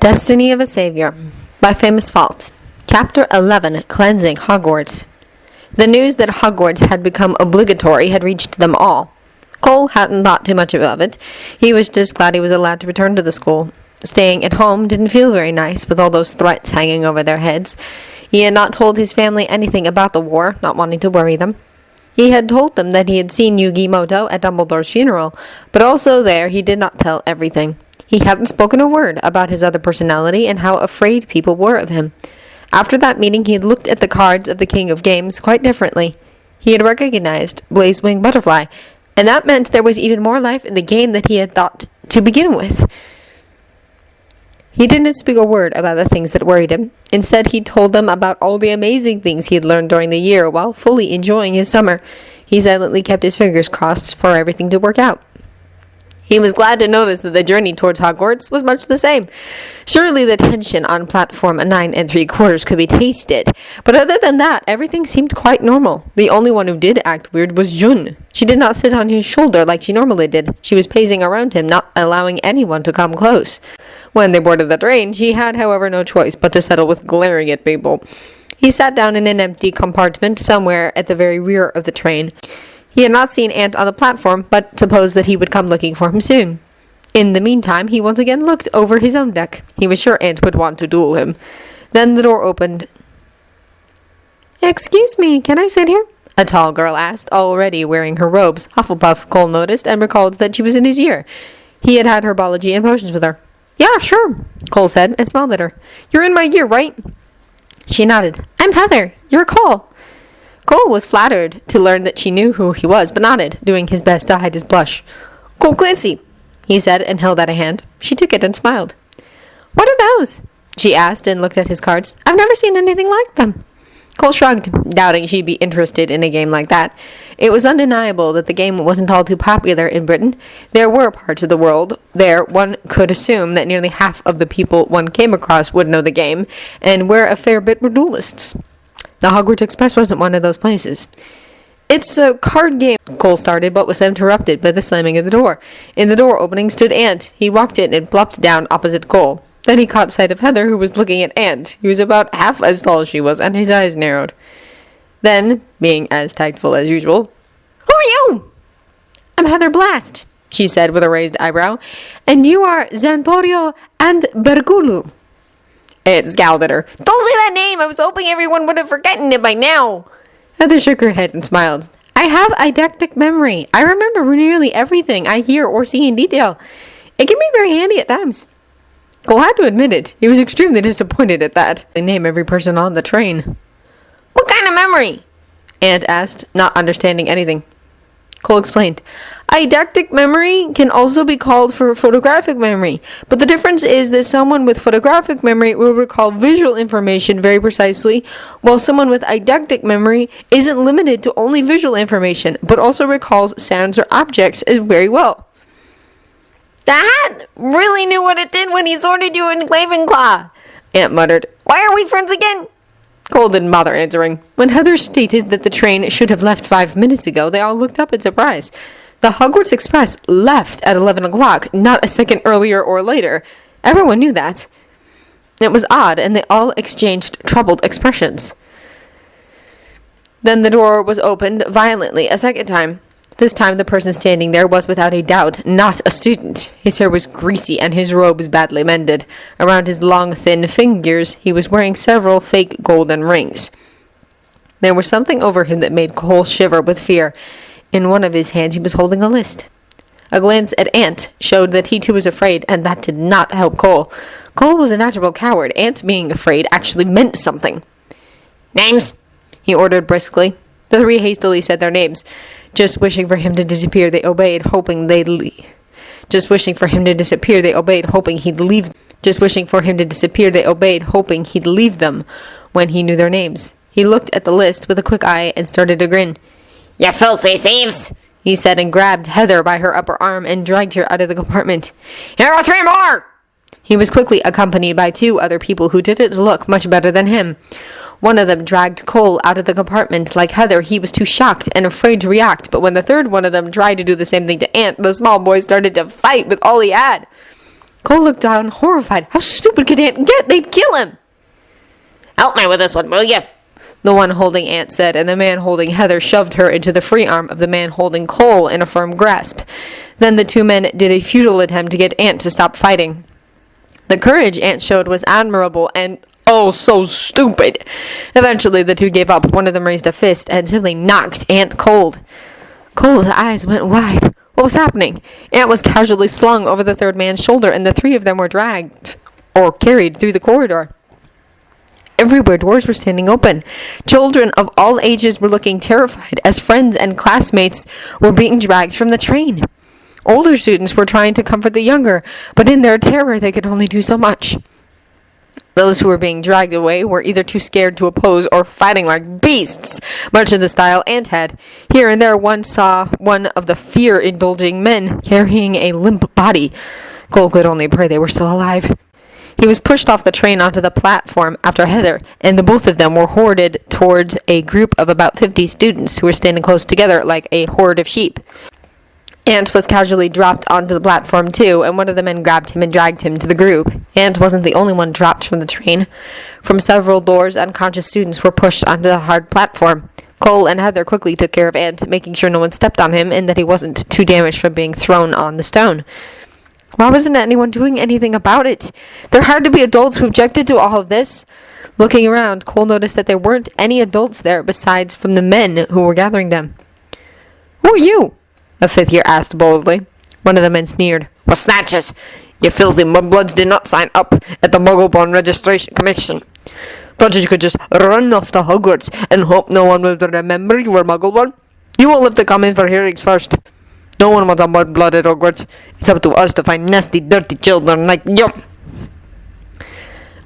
Destiny of a Savior by Famous Fault. Chapter 11, Cleansing Hogwarts. The news that Hogwarts had become obligatory had reached them all. Cole hadn't thought too much of it. He was just glad he was allowed to return to the school. Staying at home didn't feel very nice with all those threats hanging over their heads. He had not told his family anything about the war, not wanting to worry them. He had told them that he had seen Yugi Moto at Dumbledore's funeral, but also there he did not tell everything. He hadn't spoken a word about his other personality and how afraid people were of him. After that meeting, he had looked at the cards of the King of Games quite differently. He had recognized Blazewing Butterfly, and that meant there was even more life in the game than he had thought to begin with. He didn't speak a word about the things that worried him. Instead, he told them about all the amazing things he had learned during the year while fully enjoying his summer. He silently kept his fingers crossed for everything to work out. He was glad to notice that the journey towards Hogwarts was much the same. Surely the tension on platform 9 3/4 could be tasted, but other than that, everything seemed quite normal. The only one who did act weird was Jun. She did not sit on his shoulder like she normally did. She was pacing around him, not allowing anyone to come close. When they boarded the train, she had, however, no choice but to settle with glaring at people. He sat down in an empty compartment somewhere at the very rear of the train. He had not seen Ant on the platform, but supposed that he would come looking for him soon. In the meantime, he once again looked over his own deck. He was sure Ant would want to duel him. Then the door opened. "Excuse me, can I sit here?" a tall girl asked, already wearing her robes. Hufflepuff, Cole noticed, and recalled that she was in his year. He had had herbology and potions with her. "Yeah, sure," Cole said, and smiled at her. "You're in my year, right?" She nodded. "I'm Heather. You're Cole." Cole was flattered to learn that she knew who he was, but nodded, doing his best to hide his blush. "Cole Clancy," he said, and held out a hand. She took it and smiled. "What are those?" she asked, and looked at his cards. "I've never seen anything like them." Cole shrugged, doubting she'd be interested in a game like that. It was undeniable that the game wasn't all too popular in Britain. There were parts of the world there one could assume that nearly half of the people one came across would know the game, and where a fair bit were duelists. The Hogwarts Express wasn't one of those places. "It's a card game," Cole started, but was interrupted by the slamming of the door. In the door opening stood Ant. He walked in and plopped down opposite Cole. Then he caught sight of Heather, who was looking at Ant. He was about half as tall as she was, and his eyes narrowed. Then, being as tactful as usual, "Who are you?" "I'm Heather Blast," she said with a raised eyebrow. "And you are Zantorio and Bergulu." Ant scowled at her. "Don't say that name! I was hoping everyone would have forgotten it by now." Heather shook her head and smiled. "I have eidetic memory. I remember nearly everything I hear or see in detail. It can be very handy at times." Cole had to admit it. He was extremely disappointed at that. They name every person on the train. "What kind of memory?" Ant asked, not understanding anything. Cole explained. Eidetic memory can also be called for photographic memory, but the difference is that someone with photographic memory will recall visual information very precisely, while someone with eidetic memory isn't limited to only visual information, but also recalls sounds or objects very well. "The hat really knew what it did when he sorted you in Ravenclaw," Ant muttered. "Why are we friends again?" Cole didn't bother answering. When Heather stated that the train should have left 5 minutes ago, they all looked up in surprise. The Hogwarts Express left at 11 o'clock, not a second earlier or later. Everyone knew that. It was odd, and they all exchanged troubled expressions. Then the door was opened violently a second time. This time the person standing there was without a doubt not a student. His hair was greasy and his robes badly mended. Around his long, thin fingers he was wearing several fake golden rings. There was something over him that made Cole shiver with fear. In one of his hands he was holding a list. A glance at Ant showed that he too was afraid, and that did not help Cole. Cole was a natural coward. Ant being afraid actually meant something. "Names," he ordered briskly. The three hastily said their names. Just wishing for him to disappear, they obeyed, hoping they'd leave. Just wishing for him to disappear, they obeyed, hoping he'd leave. Just wishing for him to disappear, they obeyed, hoping he'd leave them when he knew their names. He looked at the list with a quick eye and started to grin. "You filthy thieves!" he said, and grabbed Heather by her upper arm and dragged her out of the compartment. "Here are 3 more!" He was quickly accompanied by 2 other people who didn't look much better than him. One of them dragged Cole out of the compartment. Like Heather, he was too shocked and afraid to react, but when the third one of them tried to do the same thing to Ant, the small boy started to fight with all he had. Cole looked down, horrified. How stupid could Ant get? They'd kill him! Help me with this one, will you? The one holding Ant said, and the man holding Heather shoved her into the free arm of the man holding Cole in a firm grasp. Then the two men did a futile attempt to get Ant to stop fighting. The courage Ant showed was admirable and, oh, so stupid. Eventually, the two gave up. One of them raised a fist and simply knocked Ant cold. Cole's eyes went wide. What was happening? Ant was casually slung over the third man's shoulder, and the three of them were dragged or carried through the corridor. Everywhere doors were standing open. Children of all ages were looking terrified as friends and classmates were being dragged from the train. Older students were trying to comfort the younger, but in their terror they could only do so much. Those who were being dragged away were either too scared to oppose or fighting like beasts, much in the style Ant had. Here and there one saw one of the fear-indulging men carrying a limp body. Cole could only pray they were still alive. He was pushed off the train onto the platform after Heather, and the both of them were herded towards a group of about 50 students who were standing close together like a horde of sheep. Ant was casually dropped onto the platform too, and one of the men grabbed him and dragged him to the group. Ant wasn't the only one dropped from the train. From several doors, unconscious students were pushed onto the hard platform. Cole and Heather quickly took care of Ant, making sure no one stepped on him and that he wasn't too damaged from being thrown on the stone. Why wasn't anyone doing anything about it? There had to be adults who objected to all of this. Looking around, Cole noticed that there weren't any adults there besides from the men who were gathering them. "Who are you?" a fifth year asked boldly. One of the men sneered. "We're snatchers. You filthy mudbloods did not sign up at the Muggle-born Registration Commission. Thought you could just run off to Hogwarts and hope no one would remember you were Muggle-born? You all have to come in for hearings first. No one wants a mudblood at Hogwarts. It's up to us to find nasty, dirty children like you."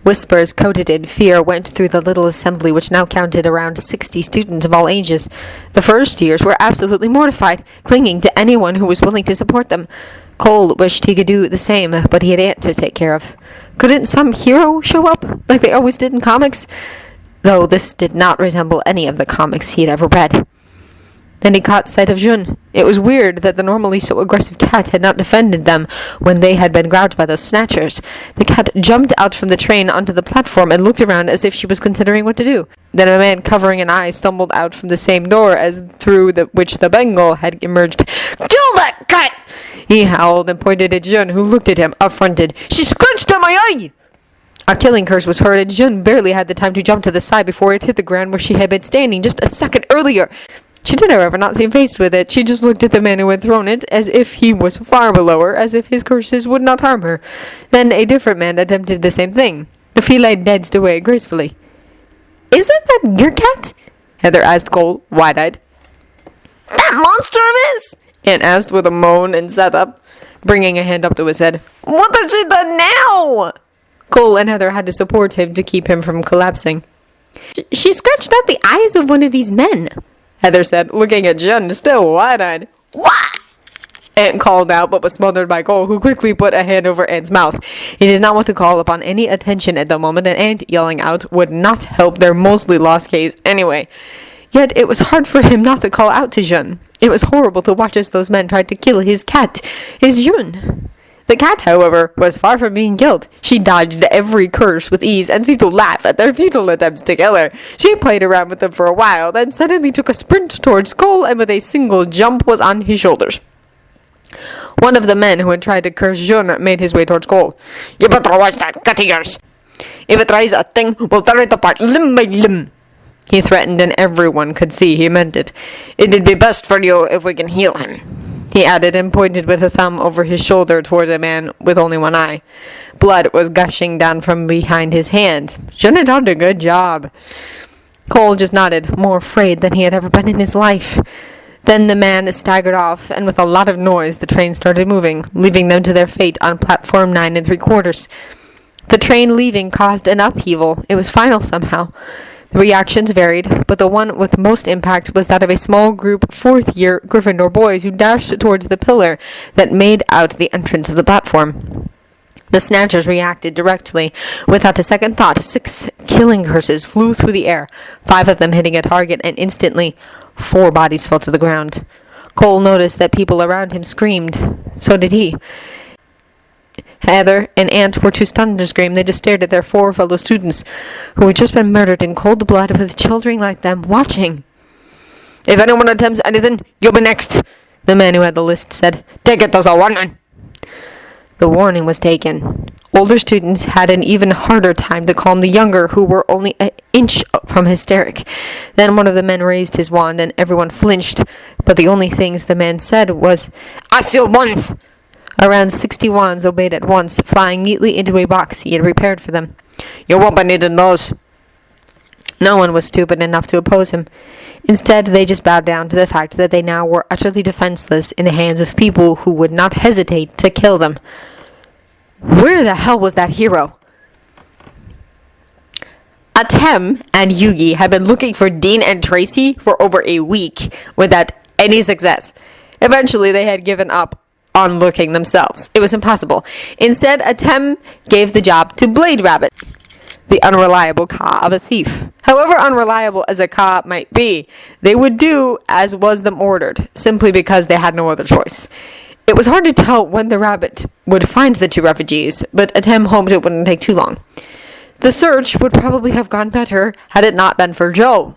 Whispers coated in fear went through the little assembly, which now counted around 60 students of all ages. The first years were absolutely mortified, clinging to anyone who was willing to support them. Cole wished he could do the same, but he had Ant to take care of. Couldn't some hero show up, like they always did in comics? Though this did not resemble any of the comics he had ever read. Then he caught sight of Jun. It was weird that the normally so aggressive cat had not defended them when they had been grabbed by those snatchers. The cat jumped out from the train onto the platform and looked around as if she was considering what to do. Then a man covering an eye stumbled out from the same door as through which the Bengal had emerged. "Kill that cat!" He howled and pointed at Jun, who looked at him, affronted. "She scratched at my eye!" A killing curse was heard, and Jun barely had the time to jump to the side before it hit the ground where she had been standing just a second earlier. She did, however, not seem faced with it. She just looked at the man who had thrown it, as if he was far below her, as if his curses would not harm her. Then a different man attempted the same thing. The feline danced away gracefully. "Isn't that your cat?" Heather asked Cole, wide-eyed. "That monster of his?" Ant asked with a moan and sat up, bringing a hand up to his head. "What has she done now?" Cole and Heather had to support him to keep him from collapsing. She scratched out the eyes of one of these men," Heather said, looking at Jun, still wide-eyed. "What?" Ant called out, but was smothered by Cole, who quickly put a hand over Ant's mouth. He did not want to call upon any attention at the moment, and Ant yelling out would not help their mostly lost case anyway. Yet it was hard for him not to call out to Jun. It was horrible to watch as those men tried to kill his cat, his Jun. The cat, however, was far from being killed. She dodged every curse with ease and seemed to laugh at their futile attempts to kill her. She played around with them for a while, then suddenly took a sprint towards Cole and with a single jump was on his shoulders. One of the men who had tried to curse Jun made his way towards Cole. "You better watch that cat of yours. If it tries a thing, we'll tear it apart limb by limb," he threatened, and everyone could see he meant it. "It'd be best for you if we can heal him," he added, and pointed with a thumb over his shoulder towards a man with only one eye. Blood was gushing down from behind his hand. Jun had done a good job. Cole just nodded, more afraid than he had ever been in his life. Then the man staggered off, and with a lot of noise the train started moving, leaving them to their fate on platform 9 3/4. The train leaving caused an upheaval. It was final somehow. The reactions varied, but the one with most impact was that of a small group fourth-year Gryffindor boys who dashed towards the pillar that made out the entrance of the platform. The snatchers reacted directly. Without a second thought, 6 killing curses flew through the air, 5 of them hitting a target, and instantly 4 bodies fell to the ground. Cole noticed that people around him screamed. So did he. Heather and Aunt were too stunned to scream. They just stared at their 4 fellow students, who had just been murdered in cold blood with children like them watching. If anyone attempts anything, you'll be next, the man who had the list said. Take it as a warning. The warning was taken. Older students had an even harder time to calm the younger, who were only an inch from hysteric. Then one of the men raised his wand, and everyone flinched, but the only things the man said was, "I seal wands." Around 60 wands obeyed at once, flying neatly into a box he had prepared for them. You won't be needing those. No one was stupid enough to oppose him. Instead, they just bowed down to the fact that they now were utterly defenseless in the hands of people who would not hesitate to kill them. Where the hell was that hero? Atum and Yugi had been looking for Dean and Tracy for over a week without any success. Eventually, they had given up on looking themselves. It was impossible. Instead, Atum gave the job to Blade Rabbit, the unreliable ka of a thief. However unreliable as a ka might be, they would do as was them ordered, simply because they had no other choice. It was hard to tell when the rabbit would find the 2 refugees, but Atum hoped it wouldn't take too long. The search would probably have gone better had it not been for Joe.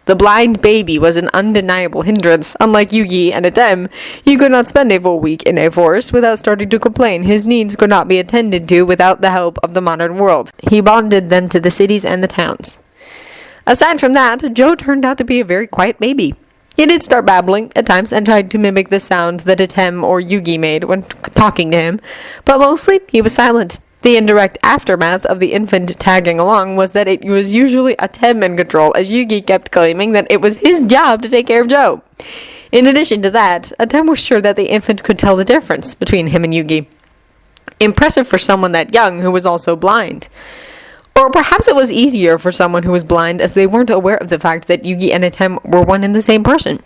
The blind baby was an undeniable hindrance. Unlike Yugi and Atum, he could not spend a full week in a forest without starting to complain. His needs could not be attended to without the help of the modern world. He bonded them to the cities and the towns. Aside from that, Joe turned out to be a very quiet baby. He did start babbling at times and tried to mimic the sound that Atum or Yugi made when talking to him, but mostly he was silent. The indirect aftermath of the infant tagging along was that it was usually Atum in control, as Yugi kept claiming that it was his job to take care of Joe. In addition to that, Atum was sure that the infant could tell the difference between him and Yugi. Impressive for someone that young who was also blind. Or perhaps it was easier for someone who was blind, as they weren't aware of the fact that Yugi and Atum were one and the same person.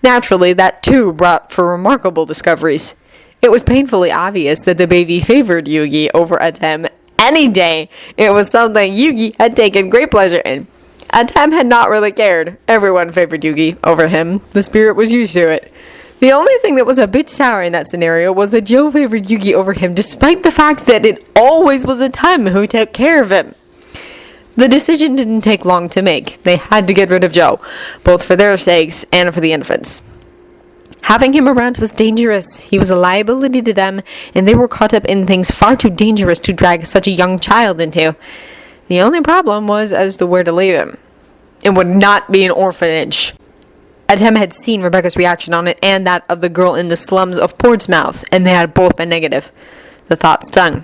Naturally, that too brought for remarkable discoveries. It was painfully obvious that the baby favored Yugi over Atum any day. It was something Yugi had taken great pleasure in. Atum had not really cared. Everyone favored Yugi over him. The spirit was used to it. The only thing that was a bit sour in that scenario was that Joe favored Yugi over him, despite the fact that it always was Atum who took care of him. The decision didn't take long to make. They had to get rid of Joe, both for their sakes and for the infants. Having him around was dangerous. He was a liability to them, and they were caught up in things far too dangerous to drag such a young child into. The only problem was as to where to leave him. It would not be an orphanage. Atum had seen Rebecca's reaction on it and that of the girl in the slums of Portsmouth, and they had both been negative. The thought stung.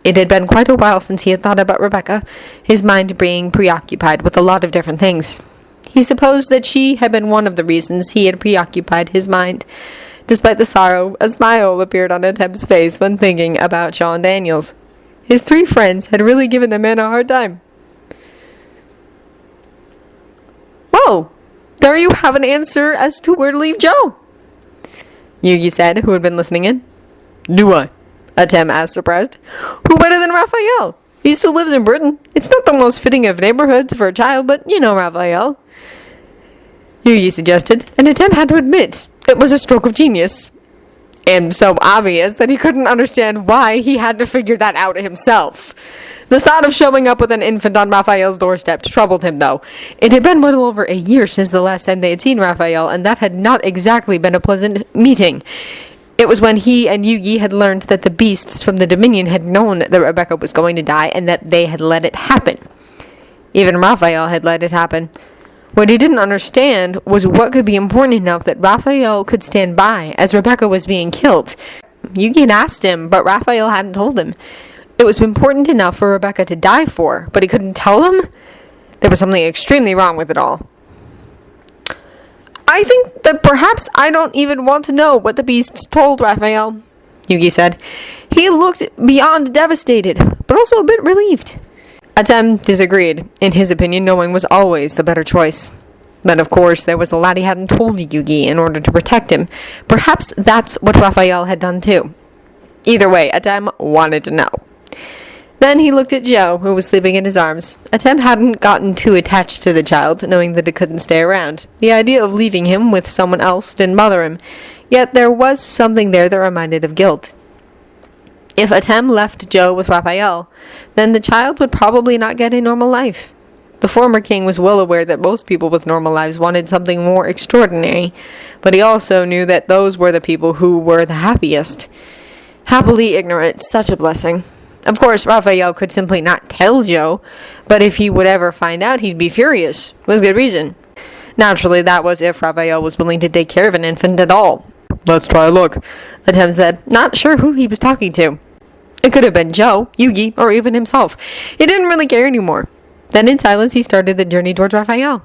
It had been quite a while since he had thought about Rebecca, his mind being preoccupied with a lot of different things. He supposed that she had been one of the reasons he had preoccupied his mind. Despite the sorrow, a smile appeared on Atum's face when thinking about Sean Daniels. His 3 friends had really given the man a hard time. Well, there you have an answer as to where to leave Joe, Yugi said, who had been listening in. Do I? Atum asked, surprised. Who better than Raphael? He still lives in Britain. It's not the most fitting of neighborhoods for a child, but you know Raphael, Yugi suggested, and Atum had to admit it was a stroke of genius. And so obvious that he couldn't understand why he had to figure that out himself. The thought of showing up with an infant on Raphael's doorstep troubled him, though. It had been well over a year since the last time they had seen Raphael, and that had not exactly been a pleasant meeting. It was when he and Yugi had learned that the beasts from the Dominion had known that Rebecca was going to die, and that they had let it happen. Even Raphael had let it happen. What he didn't understand was what could be important enough that Raphael could stand by as Rebecca was being killed. Yugi had asked him, but Raphael hadn't told him. It was important enough for Rebecca to die for, but he couldn't tell him? There was something extremely wrong with it all. I think that perhaps I don't even want to know what the beasts told Raphael, Yugi said. He looked beyond devastated, but also a bit relieved. Atum disagreed. In his opinion, knowing was always the better choice. But of course, there was the lad he hadn't told Yugi in order to protect him. Perhaps that's what Raphael had done too. Either way, Atum wanted to know. Then he looked at Joe, who was sleeping in his arms. Atum hadn't gotten too attached to the child, knowing that it couldn't stay around. The idea of leaving him with someone else didn't bother him. Yet there was something there that reminded of guilt. If Atum left Joe with Raphael, then the child would probably not get a normal life. The former king was well aware that most people with normal lives wanted something more extraordinary, but he also knew that those were the people who were the happiest. Happily ignorant, such a blessing. Of course, Raphael could simply not tell Joe, but if he would ever find out, he'd be furious, with good reason. Naturally, that was if Raphael was willing to take care of an infant at all. Let's try a look, Atum said, not sure who he was talking to. It could have been Joe, Yugi, or even himself. He didn't really care anymore. Then in silence, he started the journey towards Raphael.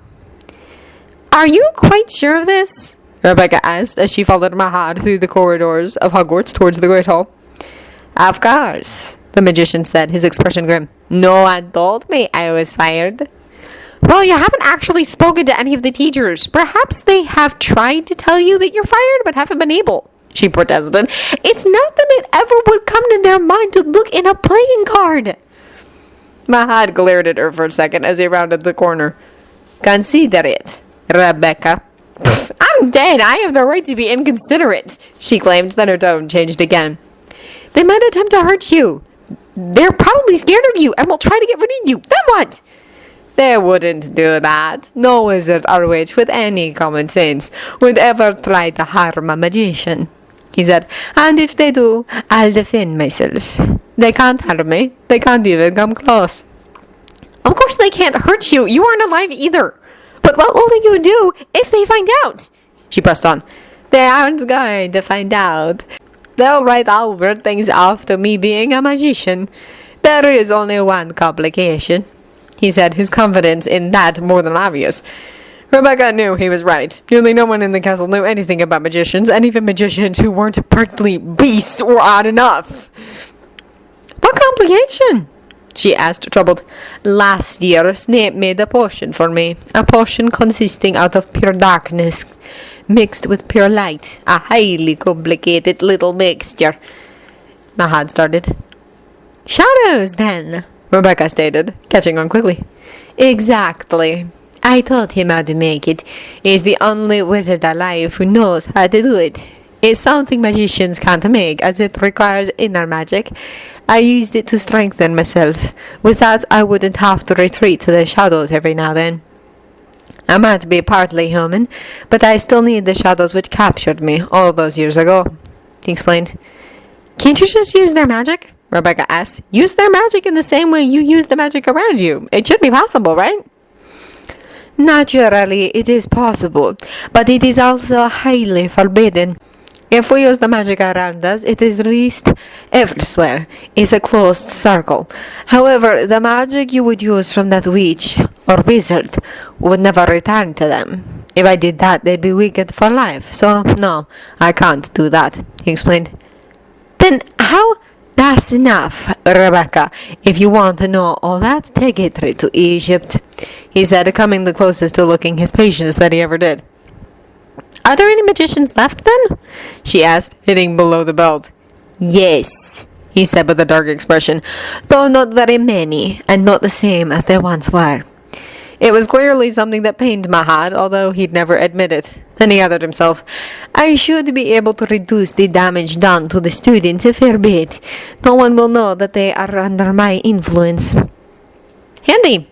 Are you quite sure of this? Rebecca asked as she followed Mahad through the corridors of Hogwarts towards the Great Hall. Of course, the magician said, his expression grim. No one told me I was fired. Well, you haven't actually spoken to any of the teachers. Perhaps they have tried to tell you that you're fired, but haven't been able, she protested. It's not that it ever would come to their mind to look in a playing card. Mahad glared at her for a second as he rounded the corner. Consider it, Rebecca. I'm dead. I have the right to be inconsiderate, she claimed. Then her tone changed again. They might attempt to hurt you. They're probably scared of you and will try to get rid of you. Then what? They wouldn't do that. No wizard or witch with any common sense would ever try to harm a magician, he said. And if they do, I'll defend myself. They can't harm me. They can't even come close. Of course they can't hurt you. You aren't alive either. But what will you do if they find out? She pressed on. They aren't going to find out. They'll write all weird things off to me being a magician. There is only one complication, he said, his confidence in that more than obvious. Rebecca knew he was right. Nearly no one in the castle knew anything about magicians, and even magicians who weren't partly beast or odd enough. What complication? She asked, troubled. Last year, Snape made a potion for me. A potion consisting out of pure darkness mixed with pure light. A highly complicated little mixture. Mahad started. Shadows, then, Rebecca stated, catching on quickly. Exactly. I taught him how to make it. He's the only wizard alive who knows how to do it. It's something magicians can't make, as it requires inner magic. I used it to strengthen myself. With that, I wouldn't have to retreat to the shadows every now and then. I might be partly human, but I still need the shadows which captured me all those years ago, he explained. Can't you just use their magic? Rebecca asked. Use their magic in the same way you use the magic around you. It should be possible, right? Naturally, it is possible, but it is also highly forbidden. If we use the magic around us, it is released everywhere. It's a closed circle. However, the magic you would use from that witch or wizard would never return to them. If I did that, they'd be wicked for life. So, no, I can't do that, he explained. Then how? That's enough, Rebecca. If you want to know all that, take a trip to Egypt, he said, coming the closest to looking his patience that he ever did. Are there any magicians left, then? She asked, hitting below the belt. Yes, he said with a dark expression, though not very many, and not the same as they once were. It was clearly something that pained Mahad, although he'd never admit it. Then he gathered himself. I should be able to reduce the damage done to the students a fair bit. No one will know that they are under my influence. Handy.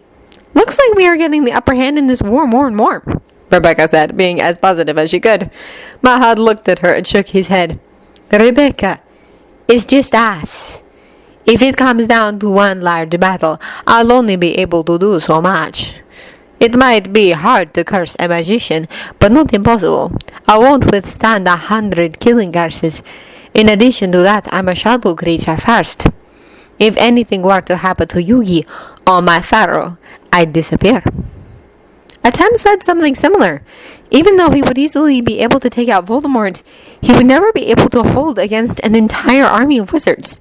Looks like we are getting the upper hand in this war more and more, Rebecca said, being as positive as she could. Mahad looked at her and shook his head. Rebecca, it's just us. If it comes down to one large battle, I'll only be able to do so much. It might be hard to curse a magician, but not impossible. I won't withstand 100 killing curses. In addition to that, I'm a shadow creature first. If anything were to happen to Yugi or my pharaoh, I'd disappear. Atum said something similar. Even though he would easily be able to take out Voldemort, he would never be able to hold against an entire army of wizards,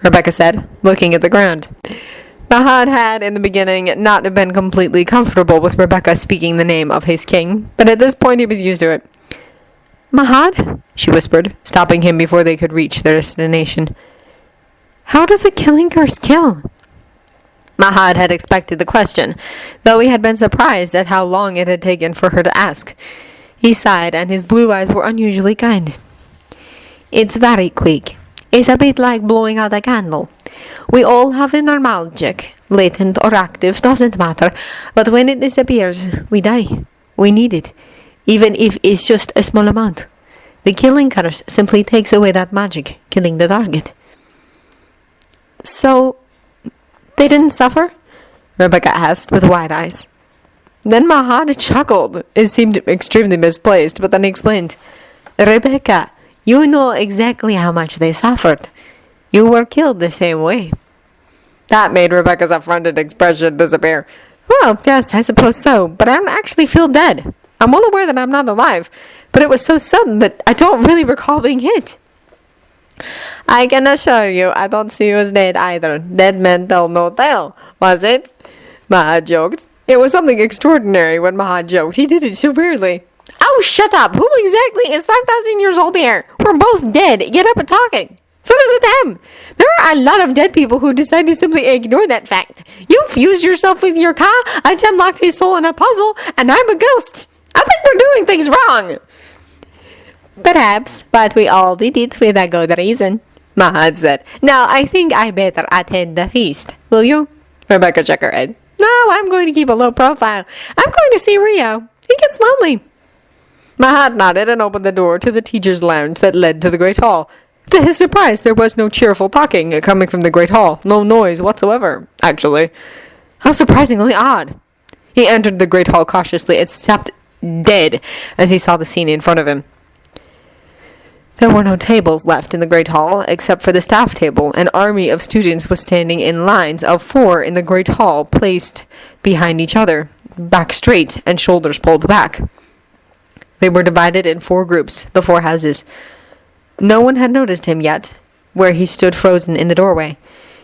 Rebecca said, looking at the ground. Mahad had, in the beginning, not been completely comfortable with Rebecca speaking the name of his king, but at this point he was used to it. Mahad, she whispered, stopping him before they could reach their destination. How does a killing curse kill? Mahad had expected the question, though he had been surprised at how long it had taken for her to ask. He sighed, and his blue eyes were unusually kind. It's very quick. is a bit like blowing out a candle. We all have a nostalgic, latent or active, doesn't matter, but when it disappears, we die. We need it, even if it's just a small amount. The killing curse simply takes away that magic, killing the target. So, they didn't suffer? Rebecca asked with wide eyes. Then Mahad chuckled. It seemed extremely misplaced, but then he explained, Rebecca, you know exactly how much they suffered. You were killed the same way. That made Rebecca's affronted expression disappear. Well, yes, I suppose so, but I don't actually feel dead. I'm well aware that I'm not alive, but it was so sudden that I don't really recall being hit. I can assure you, I don't see you as dead either. Dead men tell no tale, was it? Mahad joked. It was something extraordinary when Mahad joked. He did it so weirdly. Oh, shut up! Who exactly is 5,000 years old here? We're both dead. Get up and talking. So does Atum. There are a lot of dead people who decide to simply ignore that fact. You fused yourself with your car, Atum locked his soul in a puzzle, and I'm a ghost. I think we're doing things wrong. Perhaps, but we all did it with a good reason, Mahad said. Now, I think I better attend the feast. Will you? Rebecca shook her head. No, I'm going to keep a low profile. I'm going to see Rio. He gets lonely. Mahad nodded and opened the door to the teacher's lounge that led to the Great Hall. To his surprise, there was no cheerful talking coming from the Great Hall. No noise whatsoever, actually. How surprisingly odd. He entered the Great Hall cautiously and stopped dead as he saw the scene in front of him. There were no tables left in the Great Hall except for the staff table. An army of students was standing in lines of 4 in the Great Hall, placed behind each other, back straight and shoulders pulled back. They were divided in 4 groups, the 4 houses. No one had noticed him yet, where he stood frozen in the doorway.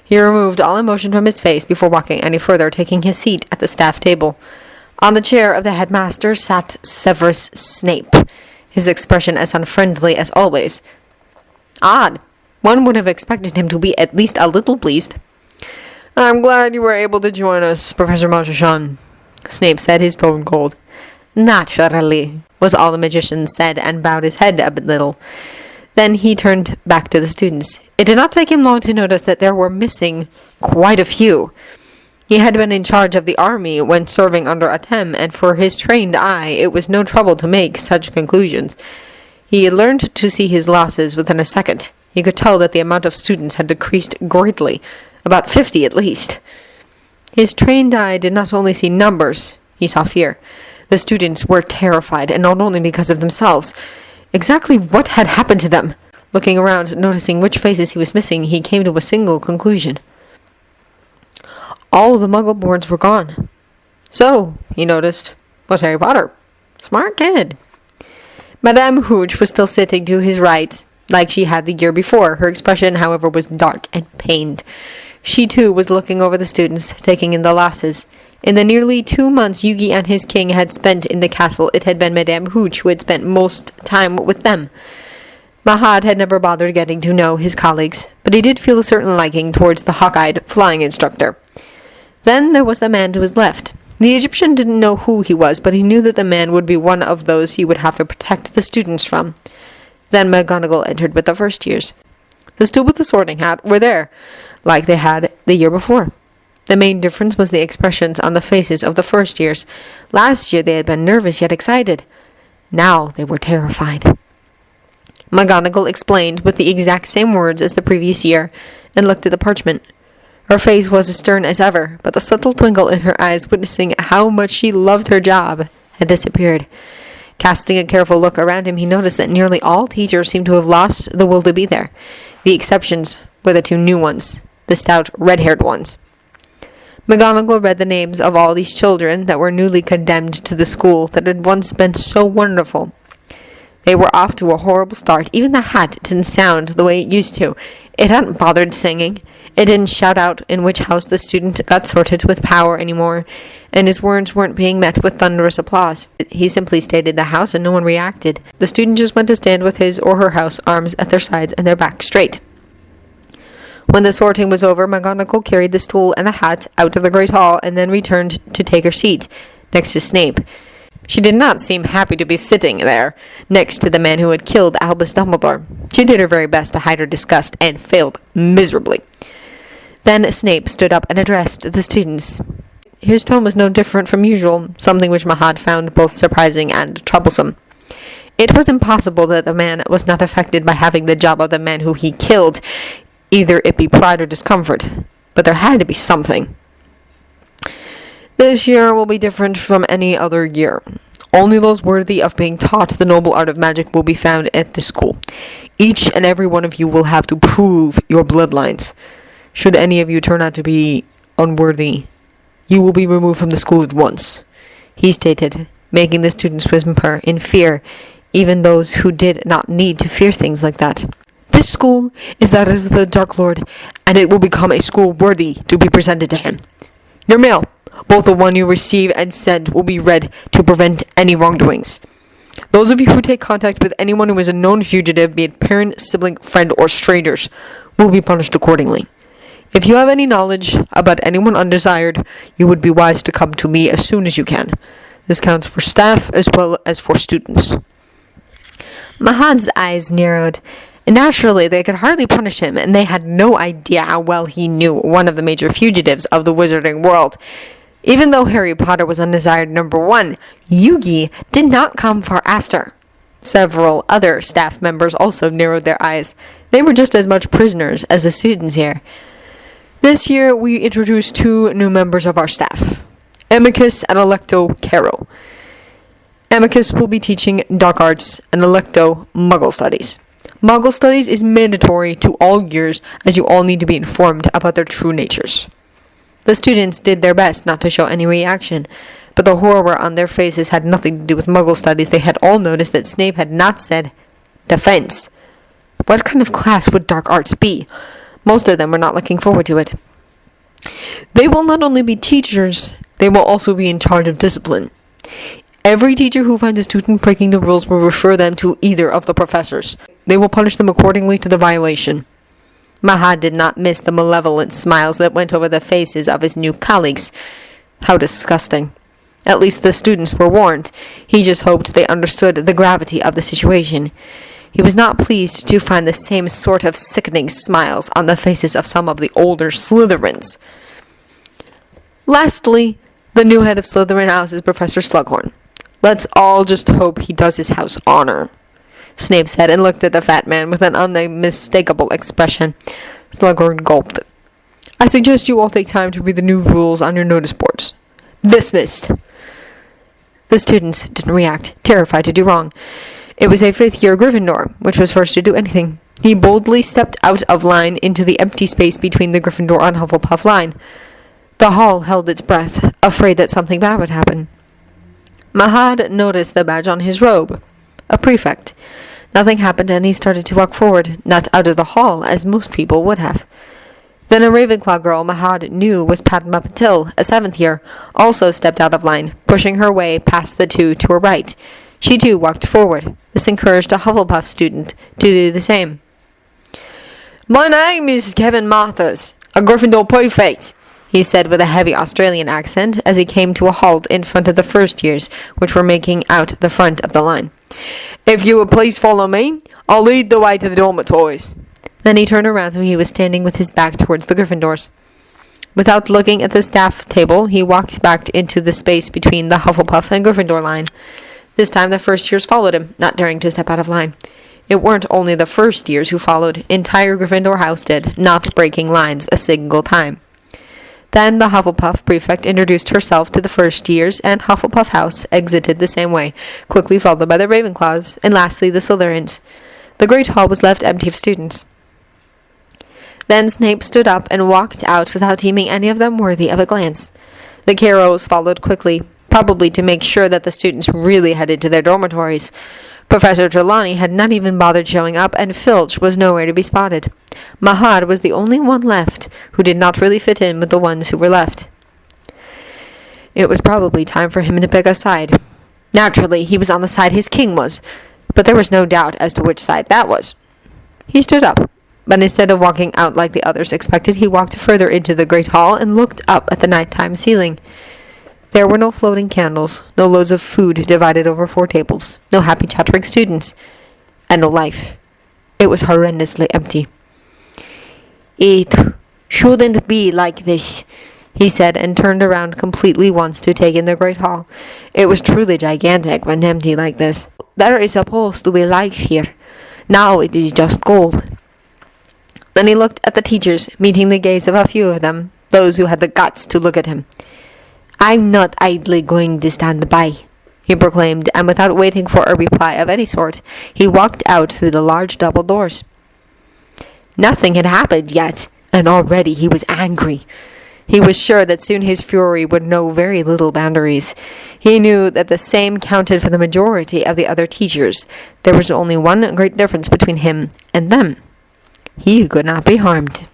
He removed all emotion from his face before walking any further, taking his seat at the staff table. On the chair of the headmaster sat Severus Snape, his expression as unfriendly as always. Odd. One would have expected him to be at least a little pleased. I'm glad you were able to join us, Professor Marcheshon, Snape said, his tone cold. Naturally, was all the magician said, and bowed his head a little. Then he turned back to the students. It did not take him long to notice that there were missing quite a few. He had been in charge of the army when serving under Atum, and for his trained eye, it was no trouble to make such conclusions. He had learned to see his losses within a second. He could tell that the amount of students had decreased greatly, about 50 at least. His trained eye did not only see numbers, he saw fear. The students were terrified, and not only because of themselves. Exactly what had happened to them? Looking around, noticing which faces he was missing, he came to a single conclusion. All the Muggle-borns were gone. So, he noticed, was Harry Potter. Smart kid. Madame Hooch was still sitting to his right, like she had the year before. Her expression, however, was dark and pained. She, too, was looking over the students, taking in the losses. In the nearly 2 months Yugi and his king had spent in the castle, it had been Madame Hooch who had spent most time with them. Mahad had never bothered getting to know his colleagues, but he did feel a certain liking towards the hawk-eyed flying instructor. Then there was the man to his left. The Egyptian didn't know who he was, but he knew that the man would be one of those he would have to protect the students from. Then McGonagall entered with the first years. The stool with the sorting hat were there, like they had the year before. The main difference was the expressions on the faces of the first years. Last year they had been nervous yet excited. Now they were terrified. McGonagall explained with the exact same words as the previous year, and looked at the parchment. Her face was as stern as ever, but the subtle twinkle in her eyes, witnessing how much she loved her job, had disappeared. Casting a careful look around him, he noticed that nearly all teachers seemed to have lost the will to be there. The exceptions were the 2 new ones, the stout, red-haired ones. McGonagall read the names of all these children that were newly condemned to the school that had once been so wonderful. They were off to a horrible start. Even the hat didn't sound the way it used to. It hadn't bothered singing. It didn't shout out in which house the student got sorted with power anymore, and his words weren't being met with thunderous applause. He simply stated the house, and no one reacted. The student just went to stand with his or her house arms at their sides and their back straight. When the sorting was over, McGonagall carried the stool and the hat out of the Great Hall, and then returned to take her seat next to Snape. She did not seem happy to be sitting there, next to the man who had killed Albus Dumbledore. She did her very best to hide her disgust, and failed miserably. Then Snape stood up and addressed the students. His tone was no different from usual, something which Mahad found both surprising and troublesome. It was impossible that the man was not affected by having the job of the man who he killed, either it be pride or discomfort. But there had to be something. This year will be different from any other year. Only those worthy of being taught the noble art of magic will be found at this school. Each and every one of you will have to prove your bloodlines. Should any of you turn out to be unworthy, you will be removed from the school at once, he stated, making the students whisper in fear, even those who did not need to fear things like that. This school is that of the Dark Lord, and it will become a school worthy to be presented to him. Your mail, both the one you receive and send, will be read to prevent any wrongdoings. Those of you who take contact with anyone who is a known fugitive, be it parent, sibling, friend, or strangers, will be punished accordingly. If you have any knowledge about anyone undesired, you would be wise to come to me as soon as you can. This counts for staff as well as for students. Mahad's eyes narrowed. Naturally, they could hardly punish him, and they had no idea how well he knew one of the major fugitives of the wizarding world. Even though Harry Potter was undesired number 1, Yugi did not come far after. Several other staff members also narrowed their eyes. They were just as much prisoners as the students here. This year, we introduced 2 new members of our staff, Amicus and Electo Caro. Amicus will be teaching dark arts and Electo Muggle studies. Muggle studies is mandatory to all years, as you all need to be informed about their true natures. The students did their best not to show any reaction, but the horror on their faces had nothing to do with Muggle studies. They had all noticed that Snape had not said defense. What kind of class would dark arts be? Most of them were not looking forward to it. They will not only be teachers, they will also be in charge of discipline. Every teacher who finds a student breaking the rules will refer them to either of the professors. They will punish them accordingly to the violation. Mahad did not miss the malevolent smiles that went over the faces of his new colleagues. How disgusting. At least the students were warned. He just hoped they understood the gravity of the situation. He was not pleased to find the same sort of sickening smiles on the faces of some of the older Slytherins. Lastly, the new head of Slytherin House is Professor Slughorn. Let's all just hope he does his house honor, Snape said, and looked at the fat man with an unmistakable expression. Slughorn gulped. I suggest you all take time to read the new rules on your notice boards. Dismissed. The students didn't react, terrified to do wrong. It was a 5th-year Gryffindor, which was first to do anything. He boldly stepped out of line into the empty space between the Gryffindor and Hufflepuff line. The hall held its breath, afraid that something bad would happen. Mahad noticed the badge on his robe. A prefect. Nothing happened, and he started to walk forward, not out of the hall, as most people would have. Then a Ravenclaw girl Mahad knew was Padma Patil, a 7th year, also stepped out of line, pushing her way past the 2 to her right. She too walked forward. This encouraged a Hufflepuff student to do the same. My name is Kevin Mathers, a Gryffindor prefect, he said with a heavy Australian accent as he came to a halt in front of the first years, which were making out the front of the line. If you would please follow me, I'll lead the way to the dormitories. Then he turned around so he was standing with his back towards the Gryffindors. Without looking at the staff table, he walked back into the space between the Hufflepuff and Gryffindor line. This time the first years followed him, not daring to step out of line. It weren't only the first years who followed. Entire Gryffindor house did, not breaking lines a single time. Then the Hufflepuff prefect introduced herself to the first years, and Hufflepuff house exited the same way, quickly followed by the Ravenclaws, and lastly the Slytherins. The great hall was left empty of students. Then Snape stood up and walked out without deeming any of them worthy of a glance. The Caros followed quickly, probably to make sure that the students really headed to their dormitories. Professor Trelawney had not even bothered showing up, and Filch was nowhere to be spotted. Mahad was the only one left who did not really fit in with the ones who were left. It was probably time for him to pick a side. Naturally, he was on the side his king was, but there was no doubt as to which side that was. He stood up, but instead of walking out like the others expected, he walked further into the great hall and looked up at the nighttime ceiling. There were no floating candles, no loads of food divided over 4 tables, no happy chattering students, and no life. It was horrendously empty. It shouldn't be like this, he said, and turned around completely once to take in the great hall. It was truly gigantic when empty like this. There is supposed to be life here. Now it is just gold. Then he looked at the teachers, meeting the gaze of a few of them, those who had the guts to look at him. I'm not idly going to stand by, he proclaimed, and without waiting for a reply of any sort, he walked out through the large double doors. Nothing had happened yet, and already he was angry. He was sure that soon his fury would know very little boundaries. He knew that the same counted for the majority of the other teachers. There was only one great difference between him and them. He could not be harmed.